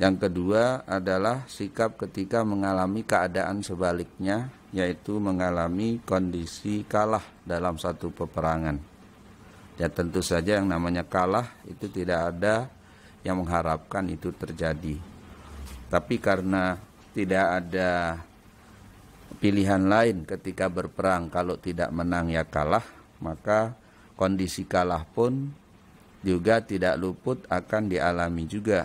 Yang kedua adalah sikap ketika mengalami keadaan sebaliknya, yaitu mengalami kondisi kalah dalam satu peperangan. Ya tentu saja yang namanya kalah itu tidak ada yang mengharapkan itu terjadi. Tapi karena tidak ada pilihan lain ketika berperang, kalau tidak menang ya kalah, maka kondisi kalah pun juga tidak luput akan dialami juga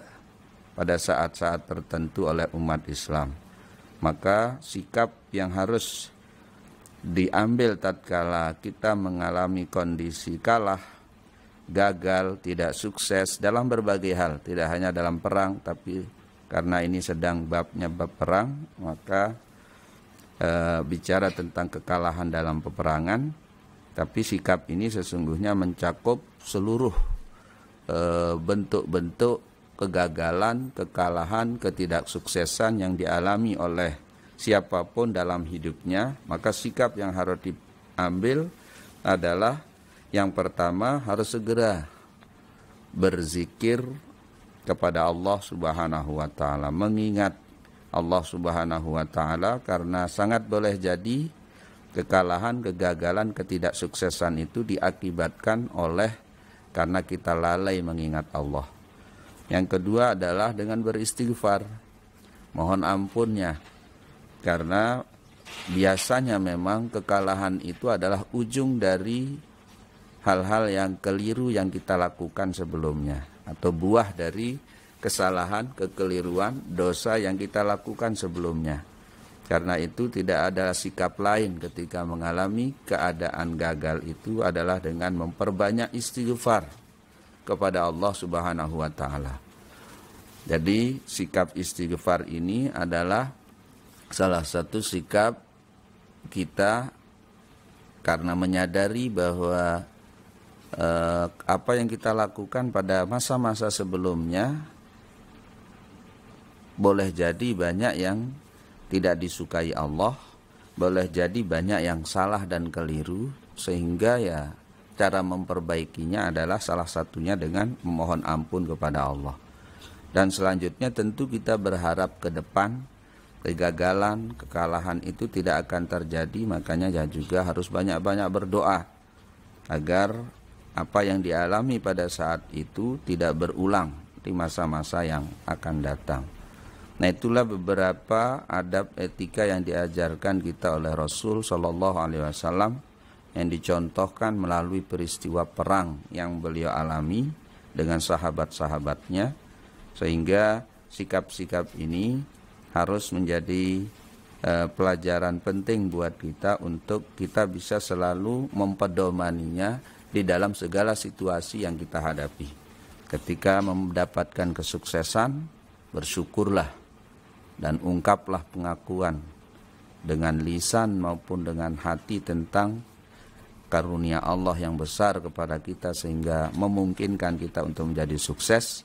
pada saat-saat tertentu oleh umat Islam. Maka sikap yang harus diambil tatkala kita mengalami kondisi kalah, gagal, tidak sukses dalam berbagai hal, tidak hanya dalam perang, tapi karena ini sedang babnya bab perang, maka bicara tentang kekalahan dalam peperangan, tapi sikap ini sesungguhnya mencakup seluruh bentuk-bentuk kegagalan, kekalahan, ketidaksuksesan yang dialami oleh siapapun dalam hidupnya. Maka sikap yang harus diambil adalah yang pertama harus segera berzikir kepada Allah Subhanahu wa taala, mengingat Allah Subhanahu wa taala, karena sangat boleh jadi kekalahan, kegagalan, ketidaksuksesan itu diakibatkan oleh karena kita lalai mengingat Allah. Yang kedua adalah dengan beristighfar, mohon ampunnya, karena biasanya memang kekalahan itu adalah ujung dari hal-hal yang keliru yang kita lakukan sebelumnya, atau buah dari kesalahan, kekeliruan, dosa yang kita lakukan sebelumnya. Karena itu tidak ada sikap lain ketika mengalami keadaan gagal itu adalah dengan memperbanyak istighfar kepada Allah Subhanahu wa taala. Jadi sikap istighfar ini adalah salah satu sikap kita karena menyadari bahwa apa yang kita lakukan pada masa-masa sebelumnya boleh jadi banyak yang tidak disukai Allah, boleh jadi banyak yang salah dan keliru, sehingga ya cara memperbaikinya adalah salah satunya dengan memohon ampun kepada Allah. Dan selanjutnya tentu kita berharap ke depan kegagalan, kekalahan itu tidak akan terjadi, makanya ya juga harus banyak-banyak berdoa agar apa yang dialami pada saat itu tidak berulang di masa-masa yang akan datang. Nah, itulah beberapa adab etika yang diajarkan kita oleh Rasul Shallallahu Alaihi Wasallam yang dicontohkan melalui peristiwa perang yang beliau alami dengan sahabat-sahabatnya, sehingga sikap-sikap ini harus menjadi pelajaran penting buat kita untuk kita bisa selalu mempedomaninya di dalam segala situasi yang kita hadapi. Ketika mendapatkan kesuksesan, bersyukurlah dan ungkaplah pengakuan dengan lisan maupun dengan hati tentang karunia Allah yang besar kepada kita sehingga memungkinkan kita untuk menjadi sukses.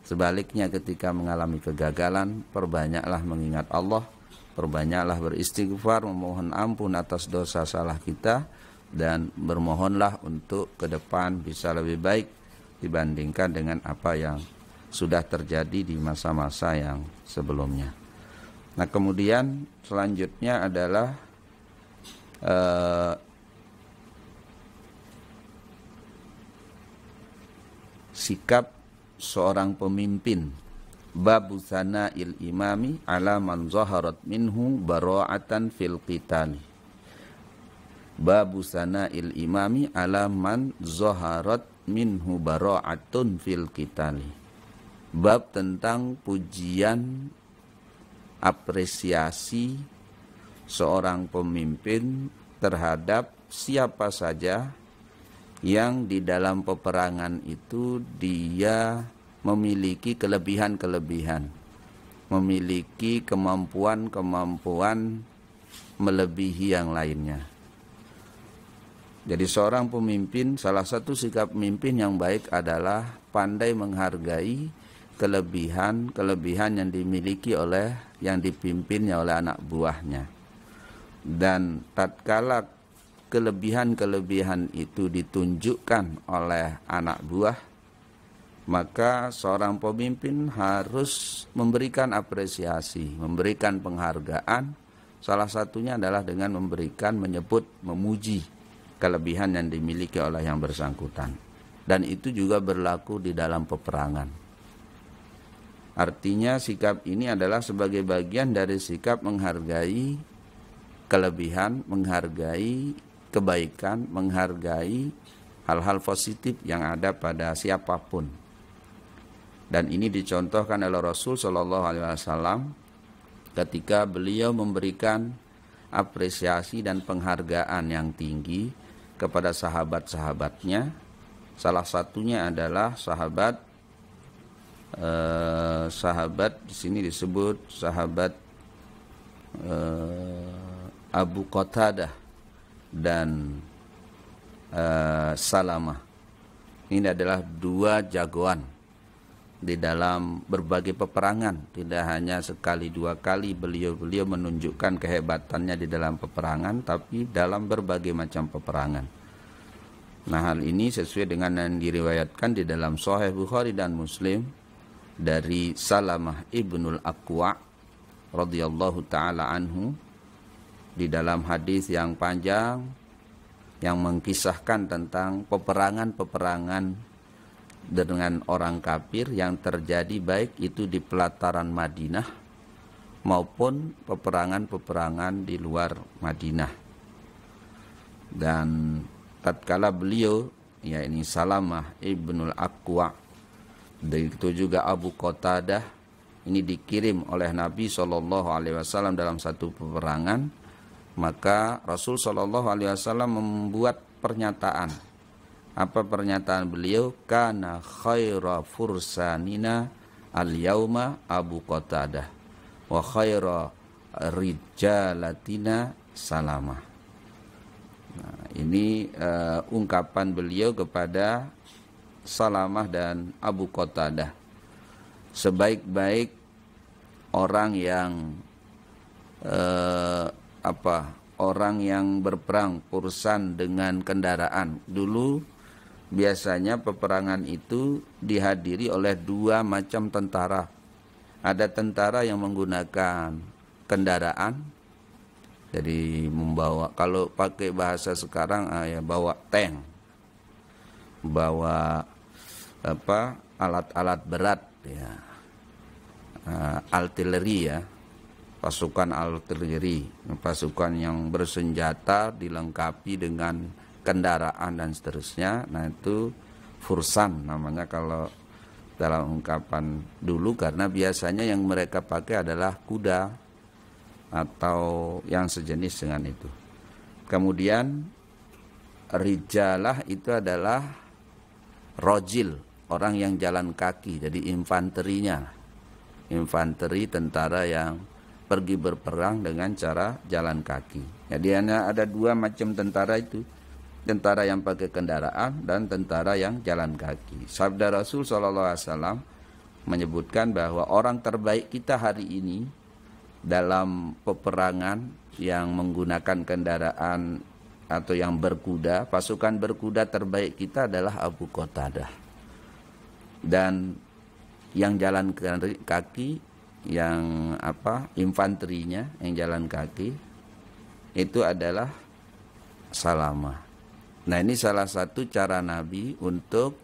Sebaliknya ketika mengalami kegagalan, perbanyaklah mengingat Allah, perbanyaklah beristighfar, memohon ampun atas dosa salah kita, dan bermohonlah untuk ke depan bisa lebih baik dibandingkan dengan apa yang sudah terjadi di masa-masa yang sebelumnya. Nah, kemudian selanjutnya adalah sikap seorang pemimpin. Babu sana'il imami ala man zaharat minhu bara'atan fil qitali. Babu sana'il imami ala man zaharat minhu bara'atun fil qitali. Bab tentang pujian, apresiasi seorang pemimpin terhadap siapa saja yang di dalam peperangan itu dia memiliki kelebihan-kelebihan, memiliki kemampuan-kemampuan melebihi yang lainnya. Jadi seorang pemimpin, salah satu sikap pemimpin yang baik adalah pandai menghargai kelebihan-kelebihan yang dimiliki oleh yang dipimpinnya oleh anak buahnya. Dan tatkala kelebihan-kelebihan itu ditunjukkan oleh anak buah, maka seorang pemimpin harus memberikan apresiasi, memberikan penghargaan. Salah satunya adalah dengan memberikan, menyebut, memuji kelebihan yang dimiliki oleh yang bersangkutan. Dan itu juga berlaku di dalam peperangan. Artinya sikap ini adalah sebagai bagian dari sikap menghargai kelebihan, menghargai kebaikan, menghargai hal-hal positif yang ada pada siapapun. Dan ini dicontohkan oleh Rasul Shallallahu Alaihi Wasallam ketika beliau memberikan apresiasi dan penghargaan yang tinggi kepada sahabat-sahabatnya. Salah satunya adalah sahabat di sini disebut sahabat Abu Qatadah dan Salamah. Ini adalah dua jagoan di dalam berbagai peperangan. Tidak hanya sekali dua kali beliau menunjukkan kehebatannya di dalam peperangan, tapi dalam berbagai macam peperangan. Nah, hal ini sesuai dengan yang diriwayatkan di dalam Sahih Bukhari dan Muslim dari Salamah ibnul Aqwa radhiyallahu taala anhu, di dalam hadis yang panjang yang mengkisahkan tentang peperangan-peperangan dengan orang kafir yang terjadi baik itu di pelataran Madinah maupun peperangan-peperangan di luar Madinah. Dan tatkala beliau, yakni Salamah ibnul Aqwa, dan itu juga Abu Qatadah, ini dikirim oleh Nabi SAW dalam satu peperangan, maka Rasul SAW membuat pernyataan. Apa pernyataan beliau? Kana khaira fursanina al-yauma Abu Qatadah wa khaira rijalatina Salamah. Nah, ini ungkapan beliau kepada Salamah dan Abu Qatadah. Sebaik-baik orang yang orang yang berperang fursan dengan kendaraan. Dulu biasanya peperangan itu dihadiri oleh dua macam tentara. Ada tentara yang menggunakan kendaraan, jadi membawa, kalau pakai bahasa sekarang ya bawa tank, bawa alat-alat berat ya, artileri ya, pasukan artileri, pasukan yang bersenjata dilengkapi dengan kendaraan dan seterusnya. Nah, itu fursan namanya kalau dalam ungkapan dulu, karena biasanya yang mereka pakai adalah kuda atau yang sejenis dengan itu. Kemudian rijalah itu adalah rojil, orang yang jalan kaki, jadi infanterinya, infanteri tentara yang pergi berperang dengan cara jalan kaki. Jadi ada dua macam tentara itu, tentara yang pakai kendaraan dan tentara yang jalan kaki. Sabda Rasul SAW menyebutkan bahwa orang terbaik kita hari ini dalam peperangan yang menggunakan kendaraan atau yang berkuda, pasukan berkuda terbaik kita adalah Abu Qatadah. Dan yang jalan kaki, yang infanterinya yang jalan kaki itu adalah Salamah. Nah, ini salah satu cara Nabi untuk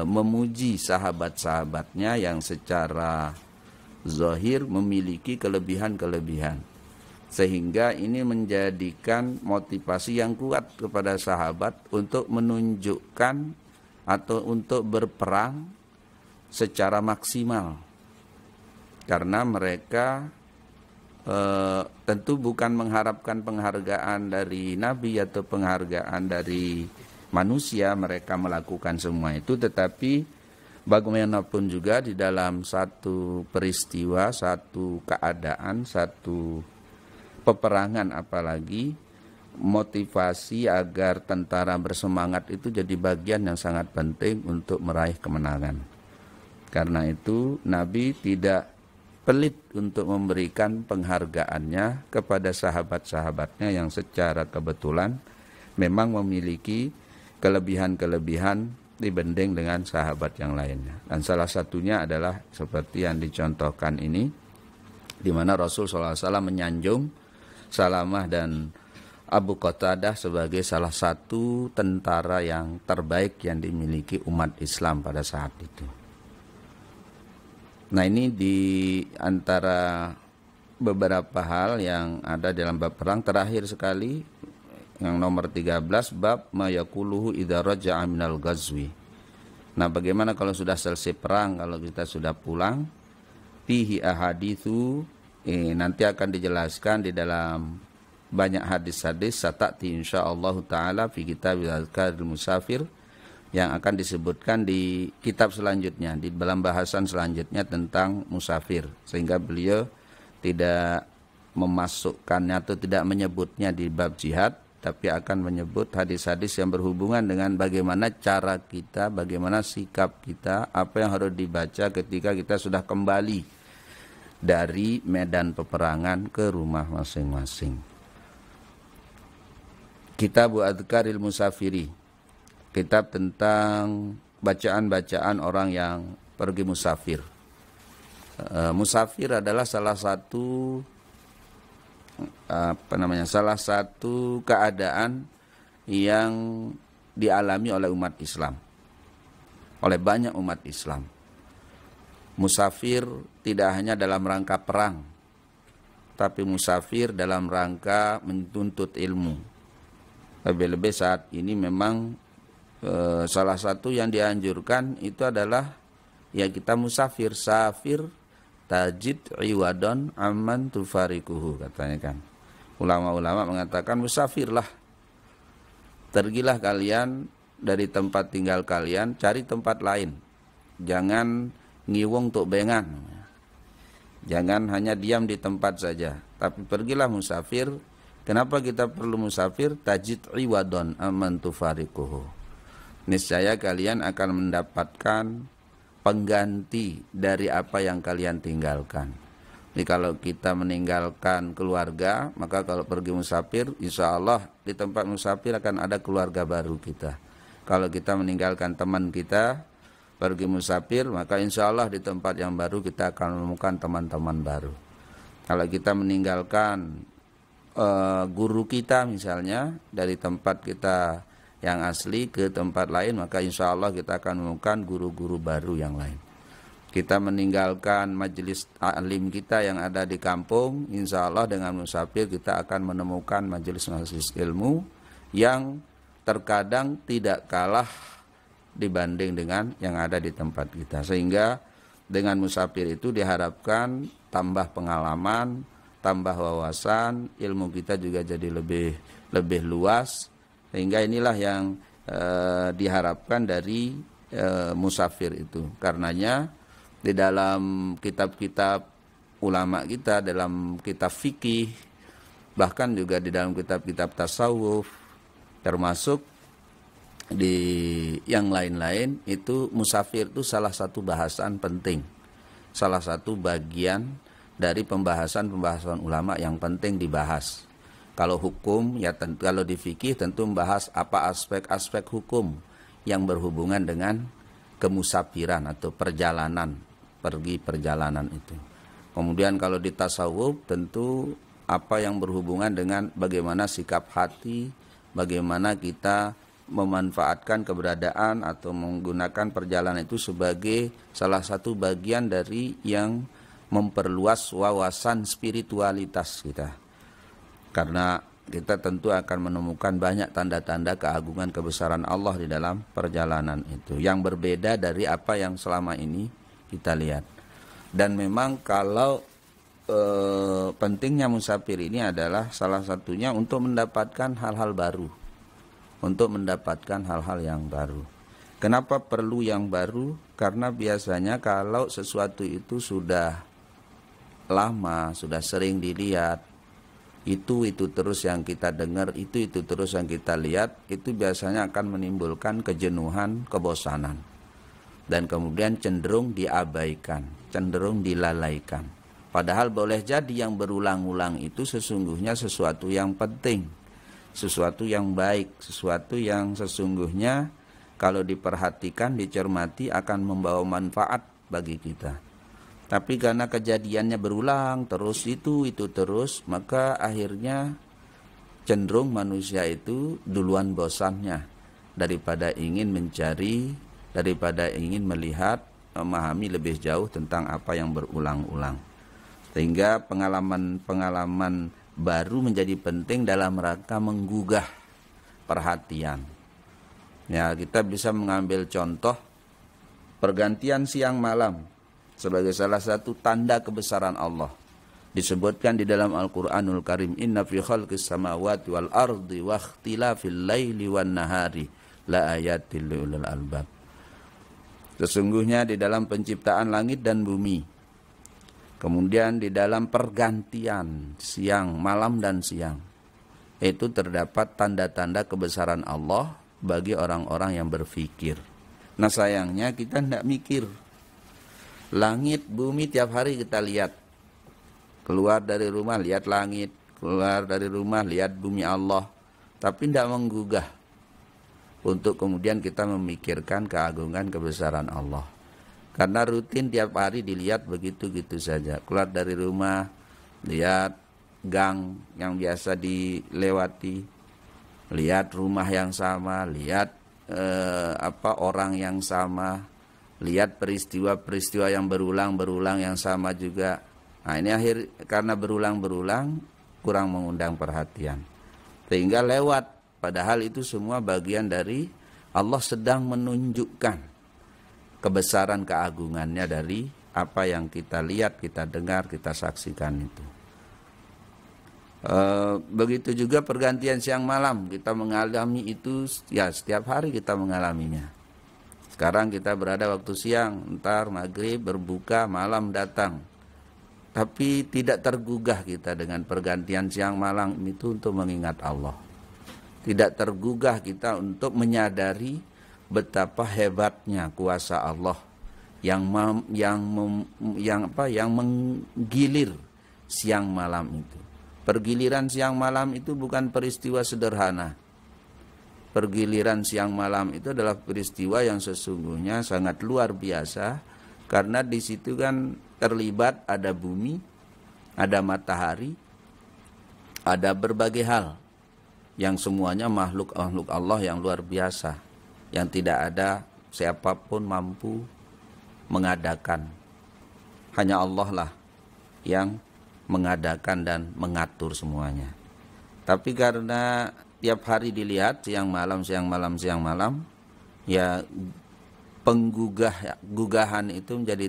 memuji sahabat-sahabatnya yang secara zahir memiliki kelebihan-kelebihan, sehingga ini menjadikan motivasi yang kuat kepada sahabat untuk menunjukkan atau untuk berperang secara maksimal. Karena mereka tentu bukan mengharapkan penghargaan dari Nabi atau penghargaan dari manusia, mereka melakukan semua itu, tetapi bagaimanapun juga di dalam satu peristiwa, satu keadaan, satu peperangan apalagi, motivasi agar tentara bersemangat itu jadi bagian yang sangat penting untuk meraih kemenangan. Karena itu Nabi tidak pelit untuk memberikan penghargaannya kepada sahabat-sahabatnya yang secara kebetulan memang memiliki kelebihan-kelebihan dibanding dengan sahabat yang lainnya. Dan salah satunya adalah seperti yang dicontohkan ini, di mana Rasul SAW menyanjung Salamah dan Abu Qatadah sebagai salah satu tentara yang terbaik yang dimiliki umat Islam pada saat itu. Nah, ini di antara beberapa hal yang ada dalam bab perang. Terakhir sekali, yang nomor 13, bab ma yaquluhu idza raja'a minal ghazwi. Nah, bagaimana kalau sudah selesai perang, kalau kita sudah pulang? Fihi ahaditsu, nanti akan dijelaskan di dalam banyak hadis-hadis satati insyaallah taala fi kitab Azkarul Musafir, yang akan disebutkan di kitab selanjutnya, di dalam bahasan selanjutnya tentang musafir, sehingga beliau tidak memasukkannya atau tidak menyebutnya di bab jihad, tapi akan menyebut hadis-hadis yang berhubungan dengan bagaimana cara kita, bagaimana sikap kita, apa yang harus dibaca ketika kita sudah kembali dari medan peperangan ke rumah masing-masing. Kitab Adhkaril Musafiri, kitab tentang bacaan-bacaan orang yang pergi musafir. Musafir adalah salah satu salah satu keadaan yang dialami oleh umat Islam, oleh banyak umat Islam. Musafir tidak hanya dalam rangka perang, tapi musafir dalam rangka menuntut ilmu. Lebih-lebih saat ini memang salah satu yang dianjurkan itu adalah ya kita musafir. Safir tajid iwadon aman tufarikuhu, katanya kan. Ulama-ulama mengatakan musafirlah, pergilah kalian dari tempat tinggal kalian, cari tempat lain. Jangan ngiwung tuk bengan, jangan hanya diam di tempat saja, tapi pergilah musafir. Kenapa kita perlu musafir? Tajid iwadon aman tufarikuhu, niscaya kalian akan mendapatkan pengganti dari apa yang kalian tinggalkan. Jadi kalau kita meninggalkan keluarga, maka kalau pergi musafir, insya Allah di tempat musafir akan ada keluarga baru kita. Kalau kita meninggalkan teman kita, pergi musafir, maka insya Allah di tempat yang baru kita akan menemukan teman-teman baru. Kalau kita meninggalkan guru kita misalnya, dari tempat kita yang asli ke tempat lain, maka insya Allah kita akan menemukan guru-guru baru yang lain. Kita meninggalkan majelis alim kita yang ada di kampung, insya Allah dengan musafir kita akan menemukan majelis-majelis ilmu yang terkadang tidak kalah dibanding dengan yang ada di tempat kita. Sehingga dengan musafir itu diharapkan tambah pengalaman, tambah wawasan, ilmu kita juga jadi lebih luas. Sehingga inilah yang diharapkan dari musafir itu. Karenanya di dalam kitab-kitab ulama kita, dalam kitab fikih, bahkan juga di dalam kitab-kitab tasawuf, termasuk di yang lain-lain, itu musafir itu salah satu bahasan penting, salah satu bagian dari pembahasan ulama yang penting dibahas. Kalau hukum, ya tentu, kalau di fikih tentu membahas apa aspek-aspek hukum yang berhubungan dengan kemusafiran atau perjalanan, pergi perjalanan itu. Kemudian kalau di tasawuf tentu apa yang berhubungan dengan bagaimana sikap hati, bagaimana kita memanfaatkan keberadaan atau menggunakan perjalanan itu sebagai salah satu bagian dari yang memperluas wawasan spiritualitas kita. Karena kita tentu akan menemukan banyak tanda-tanda keagungan kebesaran Allah di dalam perjalanan itu, yang berbeda dari apa yang selama ini kita lihat. Dan memang kalau pentingnya musafir ini adalah salah satunya untuk mendapatkan hal-hal baru, untuk mendapatkan hal-hal yang baru. Kenapa perlu yang baru? Karena biasanya kalau sesuatu itu sudah lama, sudah sering dilihat, itu terus yang kita dengar, itu terus yang kita lihat, itu biasanya akan menimbulkan kejenuhan, kebosanan, dan kemudian cenderung diabaikan, cenderung dilalaikan. Padahal boleh jadi yang berulang-ulang itu sesungguhnya sesuatu yang penting, sesuatu yang baik, sesuatu yang sesungguhnya kalau diperhatikan, dicermati akan membawa manfaat bagi kita. Tapi karena kejadiannya berulang terus itu terus, maka akhirnya cenderung manusia itu duluan bosannya daripada ingin mencari, daripada ingin melihat, memahami lebih jauh tentang apa yang berulang-ulang. Sehingga pengalaman baru menjadi penting dalam rangka menggugah perhatian. Ya, kita bisa mengambil contoh pergantian siang malam sebagai salah satu tanda kebesaran Allah. Disebutkan di dalam Al-Qur'anul Karim, inna fi khalqis samawati wal ardi wa ikhtilafil laili wan nahari la ayatil liulil albab. Sesungguhnya di dalam penciptaan langit dan bumi, kemudian di dalam pergantian siang, malam dan siang, itu terdapat tanda-tanda kebesaran Allah bagi orang-orang yang berpikir. Nah sayangnya kita tidak mikir. Langit, bumi tiap hari kita lihat. Keluar dari rumah lihat langit, keluar dari rumah lihat bumi Allah, tapi tidak menggugah untuk kemudian kita memikirkan keagungan kebesaran Allah. Karena rutin tiap hari dilihat begitu-gitu saja. Keluar dari rumah lihat gang yang biasa dilewati, lihat rumah yang sama, lihat orang yang sama, lihat peristiwa-peristiwa yang berulang-berulang yang sama juga. Nah ini karena berulang-berulang kurang mengundang perhatian, sehingga lewat. Padahal itu semua bagian dari Allah sedang menunjukkan kebesaran keagungannya dari apa yang kita lihat, kita dengar, kita saksikan itu. Begitu juga pergantian siang malam, kita mengalami itu ya setiap hari kita mengalaminya. Sekarang kita berada waktu siang, ntar maghrib berbuka, malam datang. Tapi tidak tergugah kita dengan pergantian siang malam itu untuk mengingat Allah. Tidak tergugah kita untuk menyadari betapa hebatnya kuasa Allah yang menggilir siang malam itu. Pergiliran siang malam itu bukan peristiwa sederhana. Pergiliran siang malam itu adalah peristiwa yang sesungguhnya sangat luar biasa, karena di situ kan terlibat ada bumi, ada matahari, ada berbagai hal yang semuanya makhluk-makhluk Allah yang luar biasa, yang tidak ada siapapun mampu mengadakan. Hanya Allah lah yang mengadakan dan mengatur semuanya. Tapi karena tiap hari dilihat siang malam, ya gugahan itu menjadi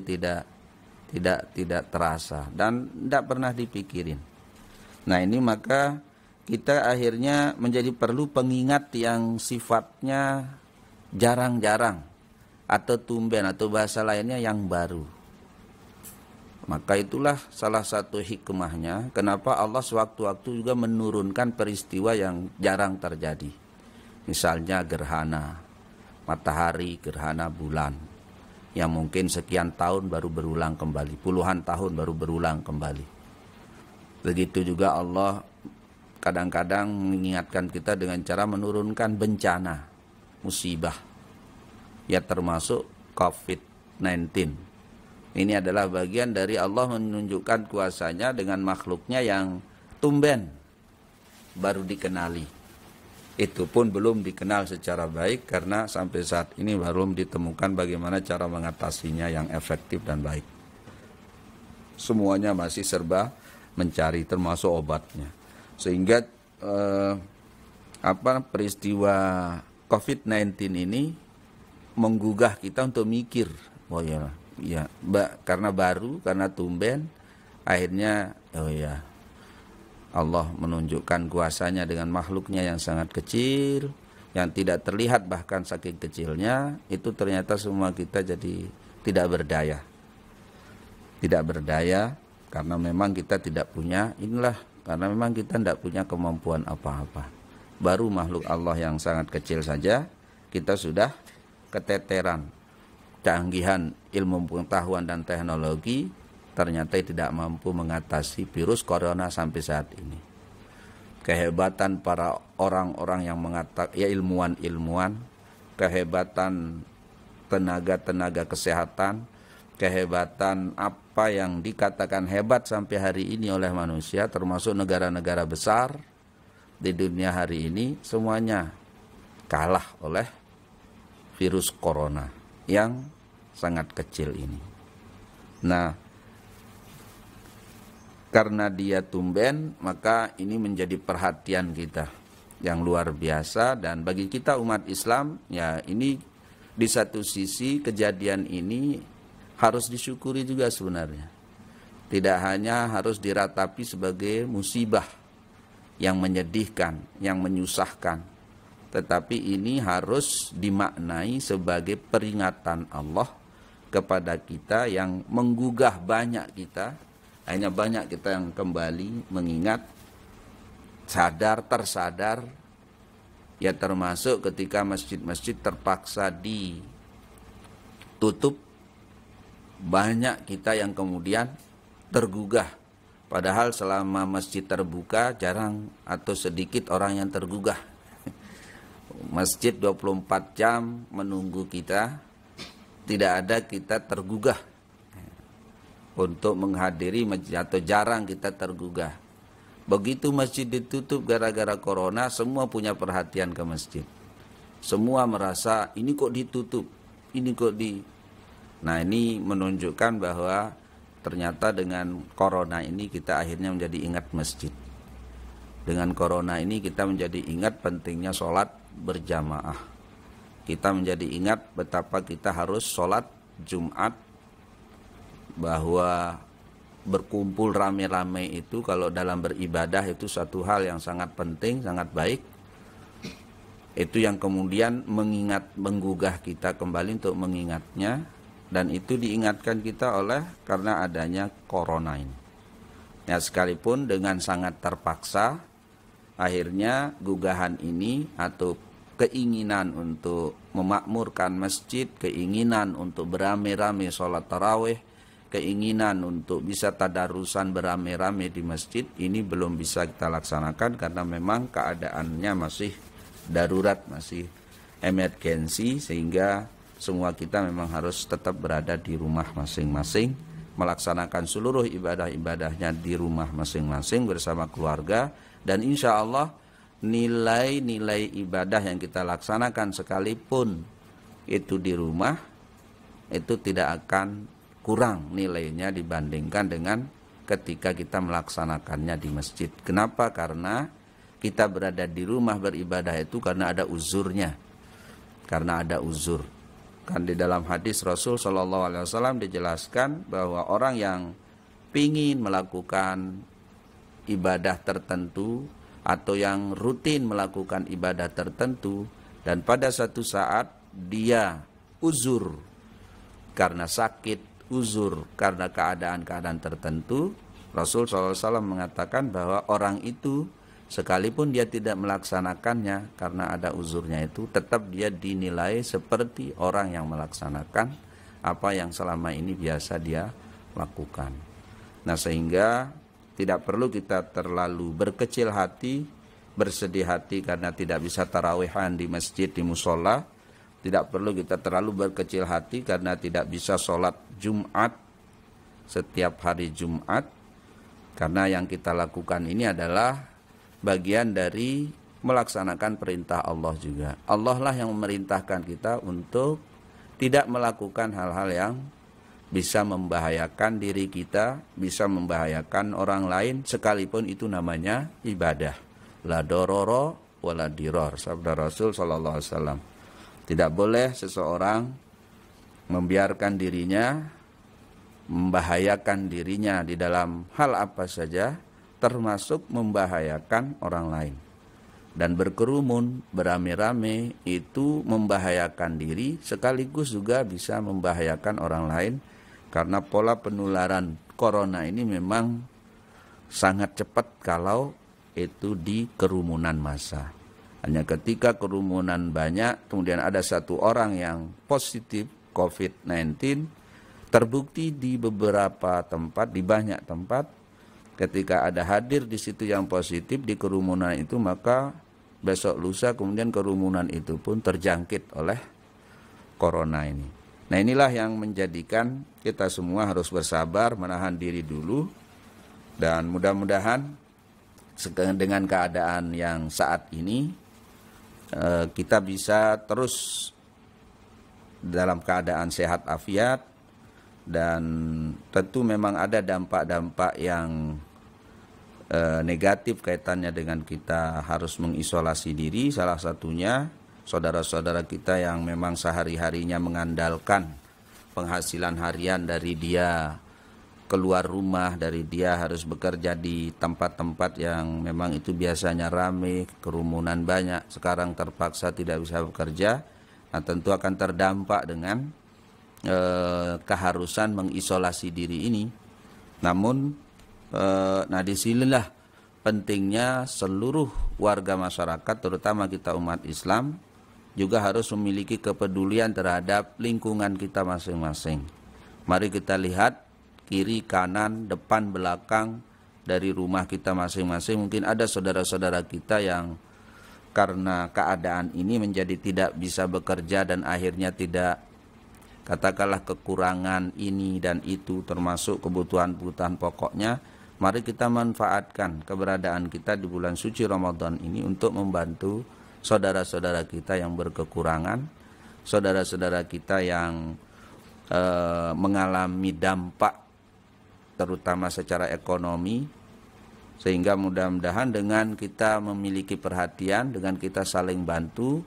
tidak terasa dan tidak pernah dipikirin. Nah ini maka kita akhirnya menjadi perlu pengingat yang sifatnya jarang-jarang atau tumben atau bahasa lainnya yang baru. Maka itulah salah satu hikmahnya kenapa Allah sewaktu-waktu juga menurunkan peristiwa yang jarang terjadi. Misalnya gerhana matahari, gerhana bulan, yang mungkin sekian tahun baru berulang kembali, puluhan tahun baru berulang kembali. Begitu juga Allah kadang-kadang mengingatkan kita dengan cara menurunkan bencana, musibah, ya termasuk COVID-19. Ini adalah bagian dari Allah menunjukkan kuasanya dengan makhluknya yang tumben baru dikenali. Itu pun belum dikenal secara baik karena sampai saat ini belum ditemukan bagaimana cara mengatasinya yang efektif dan baik. Semuanya masih serba mencari, termasuk obatnya. Sehingga peristiwa COVID-19 ini menggugah kita untuk mikir, oh ya, karena baru, karena tumben, akhirnya Allah menunjukkan kuasanya dengan makhluknya yang sangat kecil, yang tidak terlihat bahkan saking kecilnya, itu ternyata semua kita jadi tidak berdaya. Tidak berdaya karena memang kita tidak punya, karena memang kita tidak punya kemampuan apa-apa. Baru makhluk Allah yang sangat kecil saja, kita sudah keteteran. Canggihan ilmu pengetahuan dan teknologi ternyata tidak mampu mengatasi virus corona sampai saat ini. Kehebatan para orang-orang yang ilmuwan-ilmuwan kehebatan tenaga-tenaga kesehatan, kehebatan apa yang dikatakan hebat sampai hari ini oleh manusia, termasuk negara-negara besar di dunia hari ini, semuanya kalah oleh virus corona yang sangat kecil ini. Nah, karena dia tumben, maka ini menjadi perhatian kita yang luar biasa. Dan bagi kita umat Islam, ya ini di satu sisi kejadian ini harus disyukuri juga sebenarnya. Tidak hanya harus diratapi sebagai musibah yang menyedihkan, yang menyusahkan, tetapi ini harus dimaknai sebagai peringatan Allah kepada kita yang menggugah banyak kita. Hanya banyak kita yang kembali mengingat, sadar, tersadar, ya termasuk ketika masjid-masjid terpaksa ditutup, banyak kita yang kemudian tergugah. Padahal selama masjid terbuka jarang atau sedikit orang yang tergugah. Masjid 24 jam menunggu kita, tidak ada kita tergugah untuk menghadiri masjid, atau jarang kita tergugah. Begitu masjid ditutup gara-gara corona, semua punya perhatian ke masjid. Semua merasa ini kok ditutup, ini kok di... Nah, ini menunjukkan bahwa ternyata dengan corona ini kita akhirnya menjadi ingat masjid. Dengan corona ini kita menjadi ingat pentingnya sholat berjamaah. Kita menjadi ingat betapa kita harus sholat Jumat, bahwa berkumpul rame-rame itu kalau dalam beribadah itu satu hal yang sangat penting, sangat baik. Itu yang kemudian menggugah kita kembali untuk mengingatnya, dan itu diingatkan kita oleh karena adanya corona ini. Ya, sekalipun dengan sangat terpaksa, akhirnya gugahan ini atau keinginan untuk memakmurkan masjid, keinginan untuk beramai-ramai sholat tarawih, keinginan untuk bisa tadarusan beramai-ramai di masjid, ini belum bisa kita laksanakan karena memang keadaannya masih darurat, masih emergensi, sehingga semua kita memang harus tetap berada di rumah masing-masing, melaksanakan seluruh ibadah-ibadahnya di rumah masing-masing bersama keluarga. Dan insya Allah nilai-nilai ibadah yang kita laksanakan sekalipun itu di rumah, itu tidak akan kurang nilainya dibandingkan dengan ketika kita melaksanakannya di masjid. Kenapa? Karena kita berada di rumah beribadah itu karena ada uzurnya. Karena ada uzur. Kan di dalam hadis Rasul SAW dijelaskan bahwa orang yang pingin melakukan ibadah tertentu atau yang rutin melakukan ibadah tertentu, dan pada satu saat dia uzur karena sakit, uzur karena keadaan-keadaan tertentu, Rasul SAW mengatakan bahwa orang itu sekalipun dia tidak melaksanakannya karena ada uzurnya itu, tetap dia dinilai seperti orang yang melaksanakan apa yang selama ini biasa dia lakukan. Nah, sehingga tidak perlu kita terlalu berkecil hati, bersedih hati karena tidak bisa tarawihan di masjid, di musola. Tidak perlu kita terlalu berkecil hati karena tidak bisa sholat Jumat setiap hari Jumat. Karena yang kita lakukan ini adalah bagian dari melaksanakan perintah Allah juga. Allah lah yang memerintahkan kita untuk tidak melakukan hal-hal yang bisa membahayakan diri kita, bisa membahayakan orang lain, sekalipun itu namanya ibadah. La dororo wala diror, sabda Rasul SAW. Tidak boleh seseorang membiarkan dirinya, membahayakan dirinya di dalam hal apa saja, termasuk membahayakan orang lain. Dan berkerumun, beramai-ramai itu membahayakan diri, sekaligus juga bisa membahayakan orang lain, karena pola penularan corona ini memang sangat cepat kalau itu di kerumunan massa. Hanya ketika kerumunan banyak, kemudian ada satu orang yang positif COVID-19, terbukti di beberapa tempat, di banyak tempat, ketika ada hadir di situ yang positif di kerumunan itu, maka besok lusa kemudian kerumunan itu pun terjangkit oleh corona ini. Nah, inilah yang menjadikan kita semua harus bersabar, menahan diri dulu, dan mudah-mudahan dengan keadaan yang saat ini kita bisa terus dalam keadaan sehat afiat, dan tentu memang ada dampak-dampak yang negatif kaitannya dengan kita harus mengisolasi diri. Salah satunya saudara-saudara kita yang memang sehari-harinya mengandalkan penghasilan harian dari dia keluar rumah, dari dia harus bekerja di tempat-tempat yang memang itu biasanya ramai, kerumunan banyak, sekarang terpaksa tidak bisa bekerja. Nah, tentu akan terdampak dengan keharusan mengisolasi diri ini. Namun nah disinilah pentingnya seluruh warga masyarakat, terutama kita umat Islam, juga harus memiliki kepedulian terhadap lingkungan kita masing-masing. Mari kita lihat kiri, kanan, depan, belakang dari rumah kita masing-masing. Mungkin ada saudara-saudara kita yang karena keadaan ini menjadi tidak bisa bekerja dan akhirnya tidak, katakanlah, kekurangan ini dan itu termasuk kebutuhan-kebutuhan pokoknya. Mari kita manfaatkan keberadaan kita di bulan suci Ramadan ini untuk membantu saudara-saudara kita yang berkekurangan, saudara-saudara kita yang mengalami dampak terutama secara ekonomi, sehingga mudah-mudahan dengan kita memiliki perhatian, dengan kita saling bantu,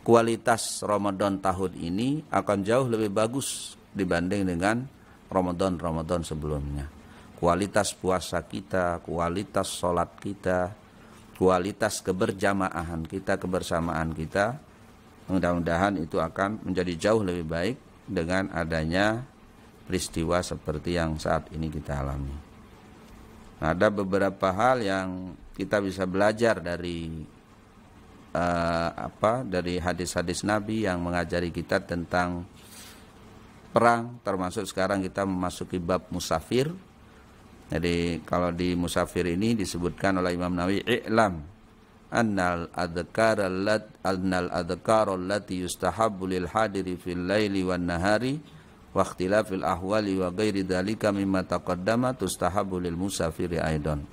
kualitas Ramadan tahun ini akan jauh lebih bagus dibanding dengan Ramadan-Ramadan sebelumnya. Kualitas puasa kita, kualitas sholat kita, kualitas keberjamaahan kita, kebersamaan kita, mudah-mudahan itu akan menjadi jauh lebih baik dengan adanya peristiwa seperti yang saat ini kita alami. Nah, ada beberapa hal yang kita bisa belajar dari dari hadis-hadis Nabi yang mengajari kita tentang perang, termasuk sekarang kita memasuki bab musafir. Jadi kalau di musafir ini disebutkan oleh Imam Nawawi, i'lam annal adhkar allati yustahabbu lil hadiri fil laili wan nahari wa ikhtilafil ahwali wa ghairi dzalika mimma taqaddama tustahabbu lil musafiri aidan.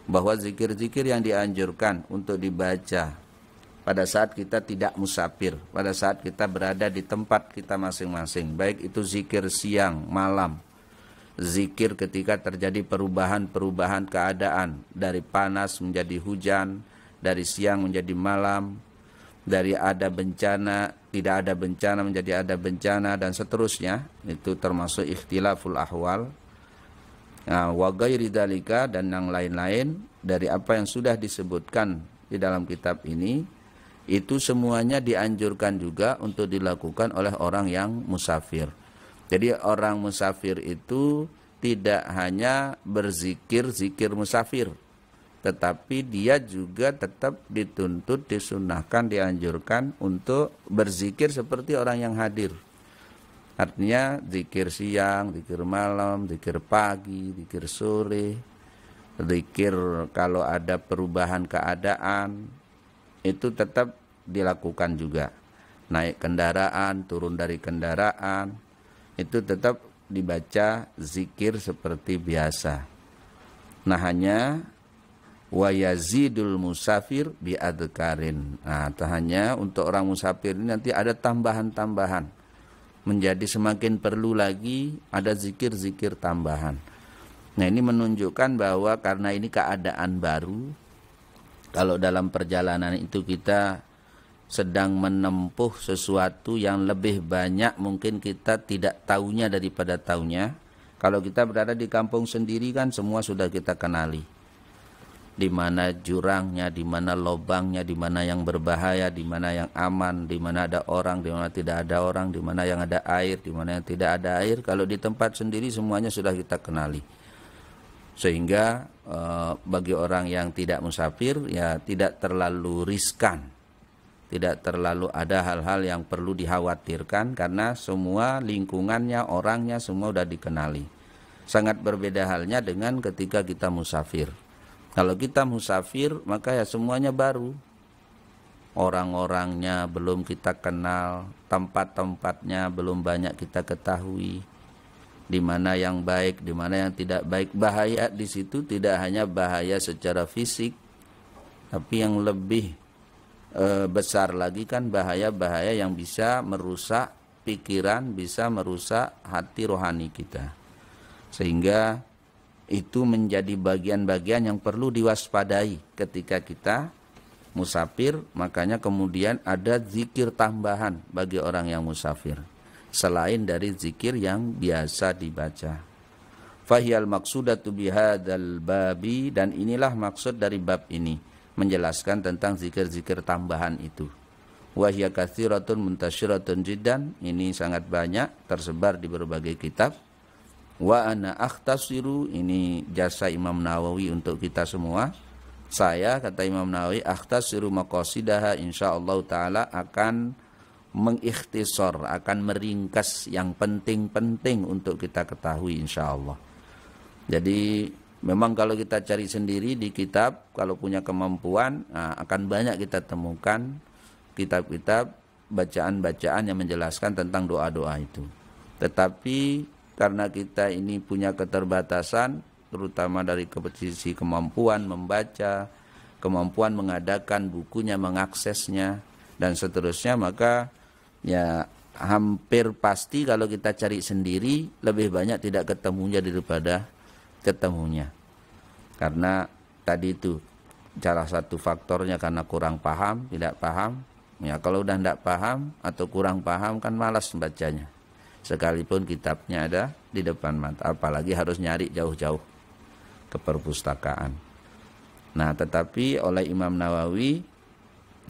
Bahwa zikir-zikir yang dianjurkan untuk dibaca pada saat kita tidak musafir, pada saat kita berada di tempat kita masing-masing, baik itu zikir siang, malam, zikir ketika terjadi perubahan-perubahan keadaan, dari panas menjadi hujan, dari siang menjadi malam, dari ada bencana, tidak ada bencana menjadi ada bencana, dan seterusnya. Itu termasuk ikhtilaful ahwal. Wa ghairi dzalika, dan yang lain-lain dari apa yang sudah disebutkan di dalam kitab ini, itu semuanya dianjurkan juga untuk dilakukan oleh orang yang musafir. Jadi orang musafir itu tidak hanya berzikir zikir musafir, tetapi dia juga tetap dituntut, disunahkan, dianjurkan untuk berzikir seperti orang yang hadir. Artinya zikir siang, zikir malam, zikir pagi, zikir sore, zikir kalau ada perubahan keadaan, itu tetap dilakukan juga. Naik kendaraan, turun dari kendaraan, itu tetap dibaca zikir seperti biasa. Nah, hanya wa yazidul musafir bi adkarin. Nah, hanya untuk orang musafir ini nanti ada tambahan-tambahan. Menjadi semakin perlu lagi ada zikir-zikir tambahan. Nah, ini menunjukkan bahwa karena ini keadaan baru, kalau dalam perjalanan itu kita sedang menempuh sesuatu yang lebih banyak mungkin kita tidak tahunya daripada tahunya. Kalau kita berada di kampung sendiri kan semua sudah kita kenali. Di mana jurangnya, di mana lobangnya, di mana yang berbahaya, di mana yang aman, di mana ada orang, di mana tidak ada orang, di mana yang ada air, di mana yang tidak ada air. Kalau di tempat sendiri semuanya sudah kita kenali. Sehingga bagi orang yang tidak musafir ya tidak terlalu riskan. Tidak terlalu ada hal-hal yang perlu dikhawatirkan karena semua lingkungannya, orangnya semua sudah dikenali. Sangat berbeda halnya dengan ketika kita musafir. Kalau kita musafir maka ya semuanya baru. orang-orangnya belum kita kenal, tempat-tempatnya belum banyak kita ketahui, di mana yang baik, di mana yang tidak baik. Bahaya di situ tidak hanya bahaya secara fisik, tapi yang lebih besar lagi kan bahaya-bahaya yang bisa merusak pikiran, bisa merusak hati rohani kita. Sehingga itu menjadi bagian-bagian yang perlu diwaspadai ketika kita musafir. Makanya kemudian ada zikir tambahan bagi orang yang musafir selain dari zikir yang biasa dibaca. Fahiyal maksudatu bihadzal babi, dan inilah maksud dari bab ini, menjelaskan tentang zikir-zikir tambahan itu. Wahya katsiratun muntasyiratun jiddan, ini sangat banyak tersebar di berbagai kitab. Wa ana akhtasiru, ini jasa Imam Nawawi untuk kita semua. Saya, kata Imam Nawawi, akhtasiru maqasidaha, insyaallah taala akan mengikhtisar, akan meringkas yang penting-penting untuk kita ketahui insyaallah. Jadi memang kalau kita cari sendiri di kitab, kalau punya kemampuan, akan banyak kita temukan kitab-kitab bacaan-bacaan yang menjelaskan tentang doa-doa itu. Tetapi karena kita ini punya keterbatasan, terutama dari sisi kemampuan membaca, kemampuan mengadakan bukunya, mengaksesnya, dan seterusnya, maka ya hampir pasti kalau kita cari sendiri lebih banyak tidak ketemunya daripada ketemunya. Karena tadi itu salah satu faktornya karena kurang paham, tidak paham. Ya kalau udah tidak paham atau kurang paham kan malas bacanya. Sekalipun kitabnya ada di depan mata, apalagi harus nyari jauh-jauh ke perpustakaan. Nah, tetapi oleh Imam Nawawi,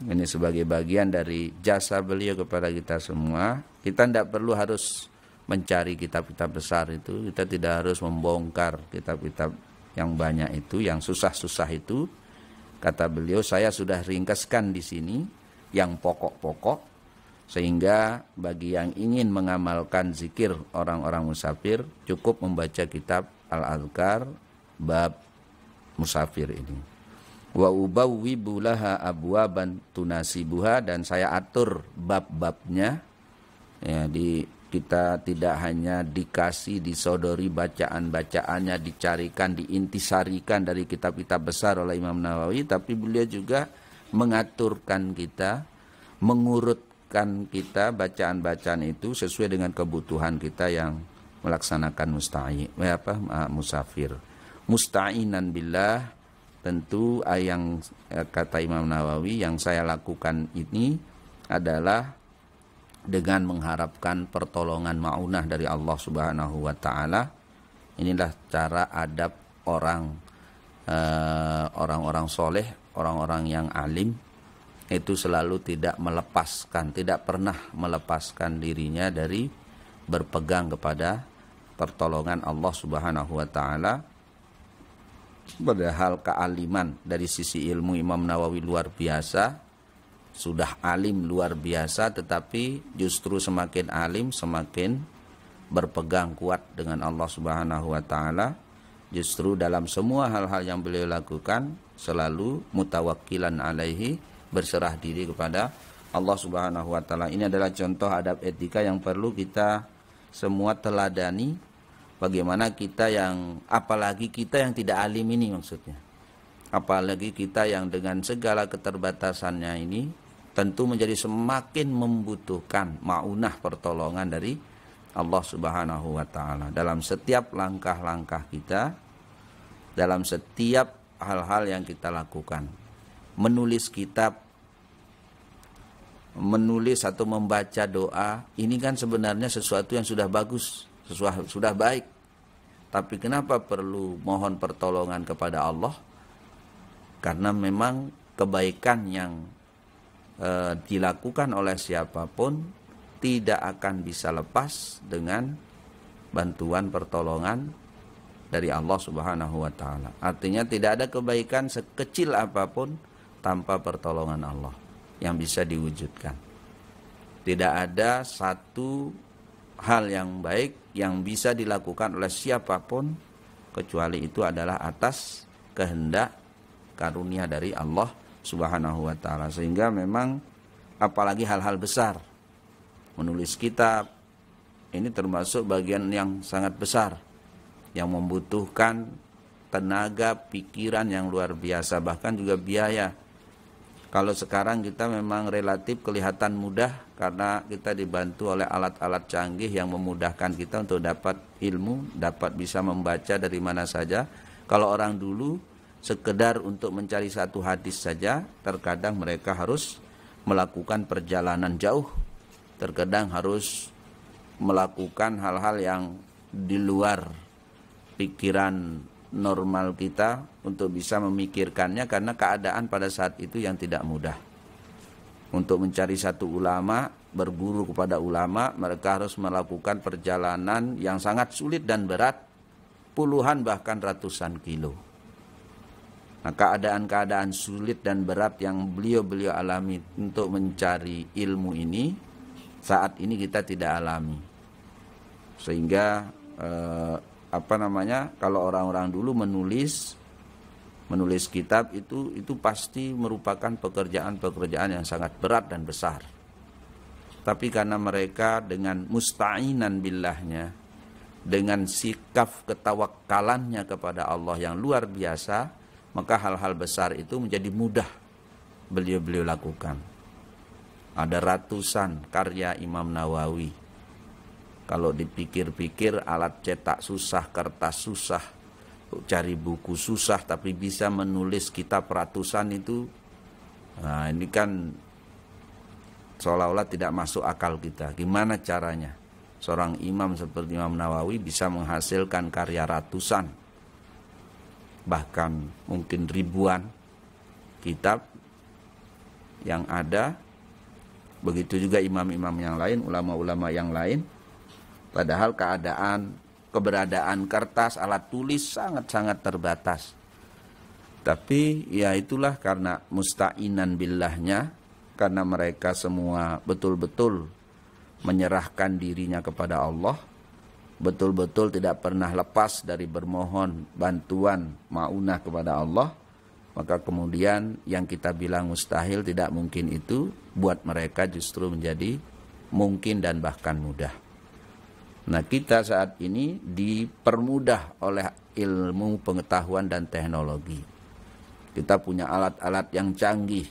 ini sebagai bagian dari jasa beliau kepada kita semua, kita tidak perlu harus mencari kitab-kitab besar itu, kita tidak harus membongkar kitab-kitab yang banyak itu, yang susah-susah itu. Kata beliau, saya sudah ringkaskan di sini yang pokok-pokok, sehingga bagi yang ingin mengamalkan zikir orang-orang musafir cukup membaca kitab Al-Adhkar bab musafir ini. Wa ubawwibu laha abwaban tunasibuha, dan saya atur bab-babnya. Ya, kita tidak hanya dikasih, disodori bacaan-bacaannya, dicarikan, diintisarikan dari kitab-kitab besar oleh Imam Nawawi, tapi beliau juga mengaturkan kita, mengurutkan kita bacaan-bacaan itu sesuai dengan kebutuhan kita yang melaksanakan musafir. Musta'inan billah, tentu yang kata Imam Nawawi yang saya lakukan ini adalah dengan mengharapkan pertolongan ma'unah dari Allah Subhanahu wa taala. Inilah cara adab orang-orang soleh, orang-orang yang alim, itu selalu tidak pernah melepaskan dirinya dari berpegang kepada pertolongan Allah Subhanahu wa taala. Padahal kealiman dari sisi ilmu Imam Nawawi luar biasa, sudah alim luar biasa, tetapi justru semakin alim semakin berpegang kuat dengan Allah Subhanahu wa taala. Justru dalam semua hal-hal yang beliau lakukan selalu mutawakkilan alaihi, berserah diri kepada Allah Subhanahu wa taala. Ini adalah contoh adab etika yang perlu kita semua teladani. Bagaimana kita yang, apalagi kita yang tidak alim ini maksudnya, apalagi kita yang dengan segala keterbatasannya ini tentu menjadi semakin membutuhkan maunah, pertolongan dari Allah Subhanahu wa taala dalam setiap langkah-langkah kita, dalam setiap hal-hal yang kita lakukan. Menulis kitab, menulis atau membaca doa, ini kan sebenarnya sesuatu yang sudah bagus, sudah baik. Tapi kenapa perlu mohon pertolongan kepada Allah? Karena memang kebaikan yang dilakukan oleh siapapun tidak akan bisa lepas dengan bantuan pertolongan dari Allah Subhanahu wa taala. Artinya tidak ada kebaikan sekecil apapun tanpa pertolongan Allah yang bisa diwujudkan. Tidak ada satu hal yang baik yang bisa dilakukan oleh siapapun kecuali itu adalah atas kehendak karunia dari Allah Subhanahu wa taala. Sehingga memang apalagi hal-hal besar, menulis kitab ini termasuk bagian yang sangat besar yang membutuhkan tenaga, pikiran yang luar biasa, bahkan juga biaya. Kalau sekarang kita memang relatif kelihatan mudah karena kita dibantu oleh alat-alat canggih yang memudahkan kita untuk dapat ilmu, dapat bisa membaca dari mana saja. Kalau orang dulu sekedar untuk mencari satu hadis saja, terkadang mereka harus melakukan perjalanan jauh, terkadang harus melakukan hal-hal yang di luar pikiran normal kita untuk bisa memikirkannya, karena keadaan pada saat itu yang tidak mudah. Untuk mencari satu ulama, berguru kepada ulama, mereka harus melakukan perjalanan yang sangat sulit dan berat, puluhan bahkan ratusan kilo. Nah, keadaan-keadaan sulit dan berat yang beliau-beliau alami untuk mencari ilmu ini, saat ini kita tidak alami. Sehingga kalau orang-orang dulu menulis kitab itu pasti merupakan pekerjaan-pekerjaan yang sangat berat dan besar. Tapi karena mereka dengan musta'inan billahnya, dengan sikap ketawakkalannya kepada Allah yang luar biasa, maka hal-hal besar itu menjadi mudah beliau-beliau lakukan. Ada ratusan karya Imam Nawawi. Kalau dipikir-pikir, alat cetak susah, kertas susah, cari buku susah, tapi bisa menulis kitab ratusan itu. Nah, ini kan seolah-olah tidak masuk akal kita. Gimana caranya seorang imam seperti Imam Nawawi bisa menghasilkan karya ratusan, bahkan mungkin ribuan kitab yang ada. Begitu juga imam-imam yang lain, ulama-ulama yang lain. Padahal keberadaan kertas, alat tulis sangat-sangat terbatas. Tapi ya itulah karena musta'inan billahnya, karena mereka semua betul-betul menyerahkan dirinya kepada Allah, betul-betul tidak pernah lepas dari bermohon bantuan maunah kepada Allah, maka kemudian yang kita bilang mustahil, tidak mungkin itu, buat mereka justru menjadi mungkin dan bahkan mudah. Nah, kita saat ini dipermudah oleh ilmu pengetahuan dan teknologi. Kita punya alat-alat yang canggih.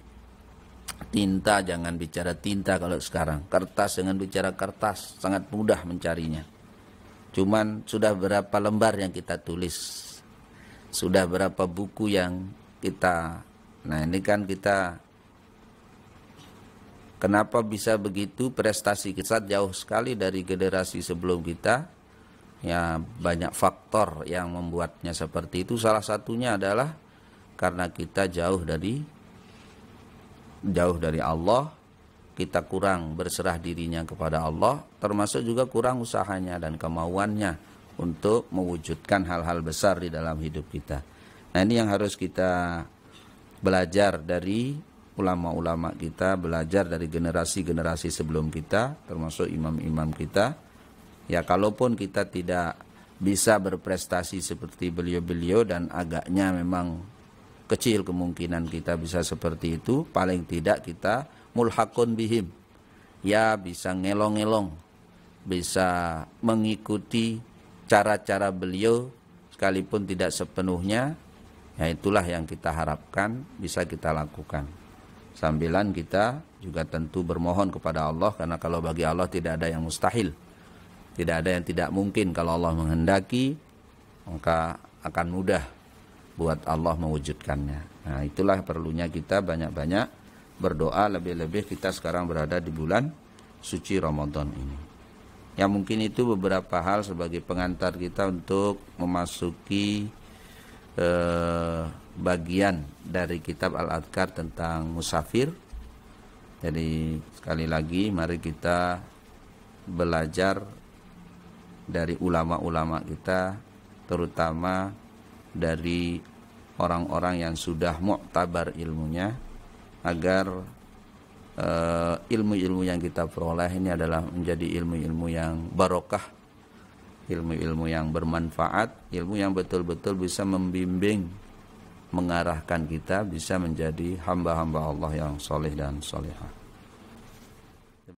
Tinta, jangan bicara tinta kalau sekarang. Kertas, jangan bicara kertas. Sangat mudah mencarinya. Cuman sudah berapa lembar yang kita tulis. Sudah berapa buku yang kita... Nah, ini kan kita... Kenapa bisa begitu? Prestasi kita jauh sekali dari generasi sebelum kita. Ya, banyak faktor yang membuatnya seperti itu. Salah satunya adalah karena kita jauh dari Allah. Kita kurang berserah dirinya kepada Allah, termasuk juga kurang usahanya dan kemauannya untuk mewujudkan hal-hal besar di dalam hidup kita. Nah, ini yang harus kita belajar dari ulama-ulama kita, belajar dari generasi-generasi sebelum kita, termasuk imam-imam kita. Ya, kalaupun kita tidak bisa berprestasi seperti beliau-beliau, dan agaknya memang kecil kemungkinan kita bisa seperti itu, paling tidak kita mulhaqun bihim. Ya, bisa ngelong-ngelong, bisa mengikuti cara-cara beliau sekalipun tidak sepenuhnya. Ya, itulah yang kita harapkan bisa kita lakukan. Sambilan kita juga tentu bermohon kepada Allah, karena kalau bagi Allah tidak ada yang mustahil, tidak ada yang tidak mungkin. Kalau Allah menghendaki, maka akan mudah buat Allah mewujudkannya. Nah, itulah perlunya kita banyak-banyak berdoa, lebih-lebih kita sekarang berada di bulan suci Ramadan ini. Ya, mungkin itu beberapa hal sebagai pengantar kita untuk memasuki bagian dari kitab Al-Adhkar tentang musafir. Jadi sekali lagi mari kita belajar dari ulama-ulama kita, terutama dari orang-orang yang sudah mu'tabar ilmunya, agar ilmu-ilmu yang kita peroleh ini adalah menjadi ilmu-ilmu yang barokah, ilmu-ilmu yang bermanfaat, ilmu yang betul-betul bisa membimbing mengarahkan kita bisa menjadi hamba-hamba Allah yang soleh dan solehah.